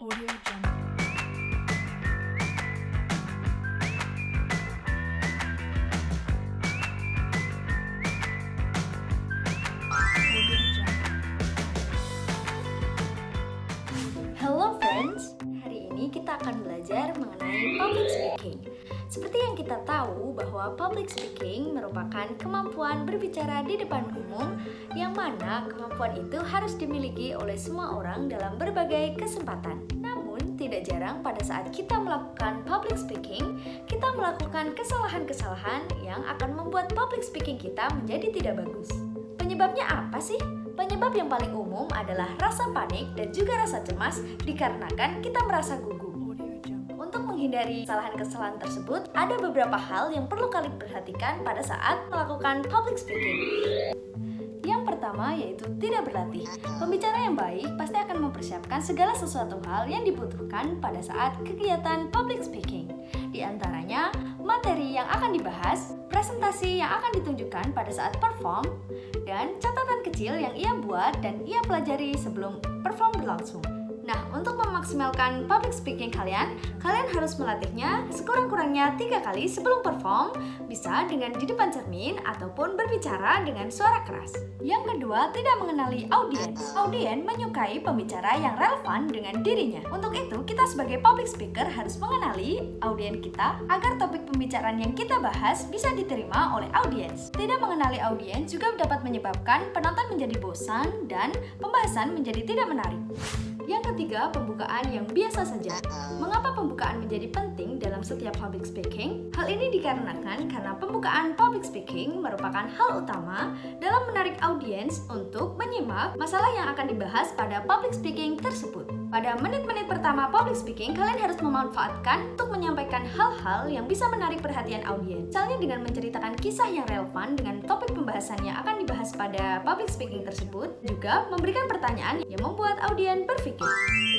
Audio Jungle. Audio Jungle. Hello friends, hari ini kita akan belajar mengenai public speaking. Seperti yang kita tahu bahwa public speaking merupakan kemampuan berbicara di depan umum yang mana kemampuan itu harus dimiliki oleh semua orang dalam berbagai kesempatan. Namun, tidak jarang pada saat kita melakukan public speaking, kita melakukan kesalahan-kesalahan yang akan membuat public speaking kita menjadi tidak bagus. Penyebabnya apa sih? Penyebab yang paling umum adalah rasa panik dan juga rasa cemas dikarenakan kita merasa gugup. Audio Jungle. Untuk menghindari kesalahan-kesalahan tersebut, ada beberapa hal yang perlu kalian perhatikan pada saat melakukan public speaking. Yang pertama yaitu tidak berlatih. Pembicara yang baik pasti akan mempersiapkan segala sesuatu hal yang dibutuhkan pada saat kegiatan public speaking. Di antaranya, materi yang akan dibahas, presentasi yang akan ditunjukkan pada saat perform, dan catatan kecil yang ia buat dan ia pelajari sebelum perform berlangsung. Nah, untuk memaksimalkan public speaking kalian harus melatihnya sekurang-kurangnya 3 kali sebelum perform, bisa dengan di depan cermin ataupun berbicara dengan suara keras. Yang kedua, tidak mengenali audiens. Audiens menyukai pembicara yang relevan dengan dirinya. Untuk itu, kita sebagai public speaker harus mengenali audiens kita agar topik pembicaraan yang kita bahas bisa diterima oleh audiens. Tidak mengenali audiens juga dapat menyebabkan penonton menjadi bosan dan pembahasan menjadi tidak menarik. Yang ketiga, pembukaan yang biasa saja. Mengapa pembukaan menjadi penting dalam setiap public speaking? Hal ini dikarenakan karena pembukaan public speaking merupakan hal utama dalam menarik audiens untuk menyimak masalah yang akan dibahas pada public speaking tersebut. Pada menit-menit pertama public speaking, kalian harus memanfaatkan untuk menyampaikan hal-hal yang bisa menarik perhatian audiens. Misalnya dengan menceritakan kisah yang relevan dengan topik pembahasan yang akan dibahas pada public speaking tersebut, juga memberikan pertanyaan yang membuat audiens berpikir.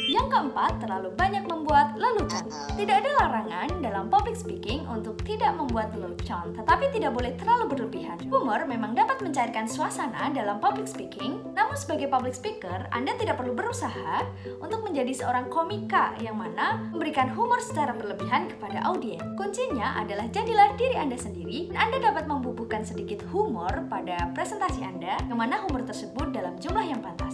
Yang keempat, terlalu banyak membuat lelucon. Tidak ada larangan dalam public speaking untuk tidak membuat lelucon, tetapi tidak boleh terlalu berlebihan. Humor memang dapat mencairkan suasana dalam public speaking, namun sebagai public speaker, Anda tidak perlu berusaha untuk menjadi seorang komika yang mana memberikan humor secara berlebihan kepada audiens. Kuncinya adalah jadilah diri Anda sendiri, dan Anda dapat membubuhkan sedikit humor pada presentasi Anda, yang mana humor tersebut dalam jumlah yang pantas.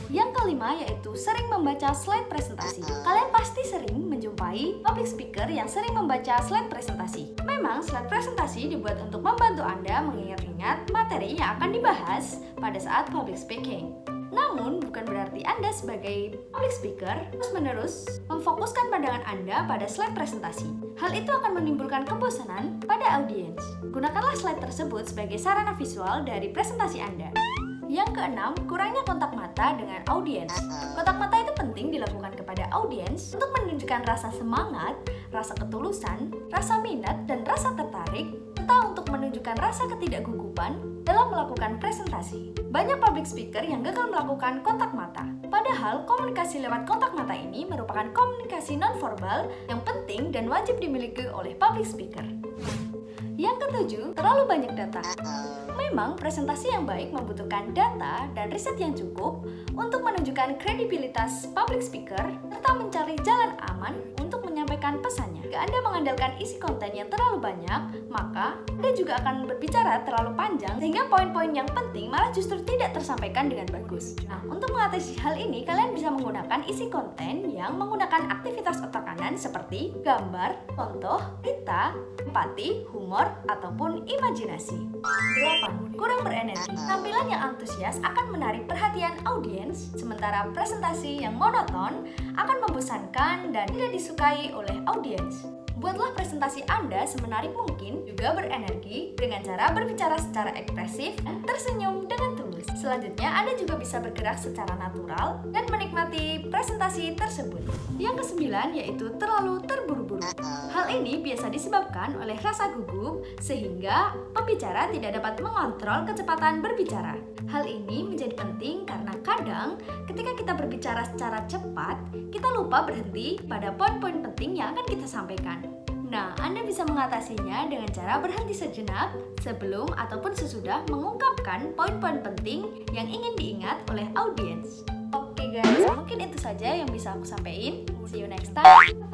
Yang kelima yaitu sering membaca slide presentasi. Kalian pasti sering menjumpai public speaker yang sering membaca slide presentasi. Memang slide presentasi dibuat untuk membantu Anda mengingat-ingat materi yang akan dibahas pada saat public speaking. Namun, bukan berarti Anda sebagai public speaker terus-menerus memfokuskan pandangan Anda pada slide presentasi. Hal itu akan menimbulkan kebosanan pada audiens. Gunakanlah slide tersebut sebagai sarana visual dari presentasi Anda. Yang keenam, kurangnya kontak mata dengan audiens. Kontak mata itu penting dilakukan kepada audiens untuk menunjukkan rasa semangat, rasa ketulusan, rasa minat, dan rasa tertarik, serta untuk menunjukkan rasa ketidakgugupan dalam melakukan presentasi. Banyak public speaker yang gagal melakukan kontak mata. Padahal komunikasi lewat kontak mata ini merupakan komunikasi nonverbal yang penting dan wajib dimiliki oleh public speaker. Yang ketujuh, terlalu banyak data. Memang presentasi yang baik membutuhkan data dan riset yang cukup untuk menunjukkan kredibilitas public speaker serta mencari jalan aman untuk menyampaikan pesannya. Jika Anda mengandalkan isi konten yang terlalu banyak, maka Anda juga akan berbicara terlalu panjang sehingga poin-poin yang penting malah justru tidak tersampaikan dengan bagus. Nah, untuk mengatasi hal ini, kalian bisa menggunakan isi konten yang menggunakan aktivitas otak kanan seperti gambar, contoh, cerita, empati, humor, ataupun imajinasi. 8. Kurang berenergi. Tampilan yang antusias akan menarik perhatian audiens, sementara presentasi yang monoton akan membosankan dan tidak disukai oleh audiens. Buatlah presentasi Anda semenarik mungkin, juga berenergi dengan cara berbicara secara ekspresif dan tersenyum dengan tulus. Selanjutnya, Anda juga bisa bergerak secara natural dan menikmati presentasi tersebut. Yang kesembilan yaitu terlalu terburu-buru. Hal ini biasa disebabkan oleh rasa gugup sehingga pembicara tidak dapat mengontrol kecepatan berbicara. Hal ini menjadi penting karena kadang ketika kita berbicara secara cepat, kita lupa berhenti pada poin-poin penting yang akan kita sampaikan. Nah, Anda bisa mengatasinya dengan cara berhenti sejenak sebelum ataupun sesudah mengungkapkan poin-poin penting yang ingin diingat oleh audiens. Oke guys, mungkin itu saja yang bisa aku sampaikan. See you next time.